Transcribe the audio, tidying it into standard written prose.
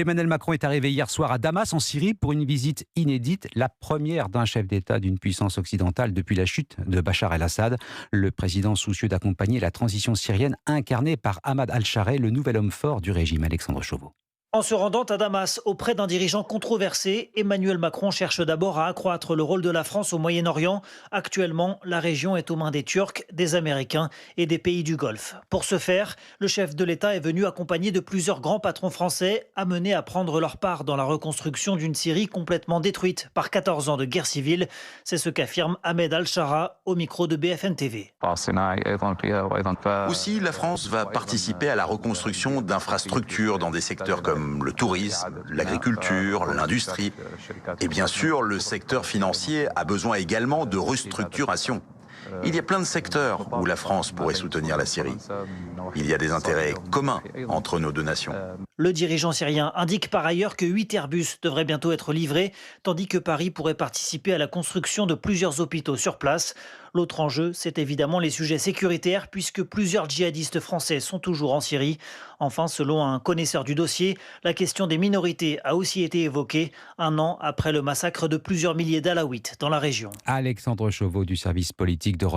Emmanuel Macron est arrivé hier soir à Damas, en Syrie, pour une visite inédite, la première d'un chef d'État d'une puissance occidentale depuis la chute de Bachar el-Assad. Le président soucieux d'accompagner la transition syrienne incarnée par Ahmad al-Chareh, le nouvel homme fort du régime. Alexandre Chauveau. En se rendant à Damas auprès d'un dirigeant controversé, Emmanuel Macron cherche d'abord à accroître le rôle de la France au Moyen-Orient. Actuellement, la région est aux mains des Turcs, des Américains et des pays du Golfe. Pour ce faire, le chef de l'État est venu accompagné de plusieurs grands patrons français, amenés à prendre leur part dans la reconstruction d'une Syrie complètement détruite par 14 ans de guerre civile. C'est ce qu'affirme Ahmed Al-Shara au micro de BFM TV. Aussi, la France va participer à la reconstruction d'infrastructures dans des secteurs comme le tourisme, l'agriculture, l'industrie. Et bien sûr, le secteur financier a besoin également de restructuration. Il y a plein de secteurs où la France pourrait soutenir la Syrie. Il y a des intérêts communs entre nos deux nations. Le dirigeant syrien indique par ailleurs que 8 Airbus devraient bientôt être livrés, tandis que Paris pourrait participer à la construction de plusieurs hôpitaux sur place. L'autre enjeu, c'est évidemment les sujets sécuritaires, puisque plusieurs djihadistes français sont toujours en Syrie. Enfin, selon un connaisseur du dossier, la question des minorités a aussi été évoquée, un an après le massacre de plusieurs milliers d'Alaouites dans la région. Alexandre Chauveau du service politique d'Europe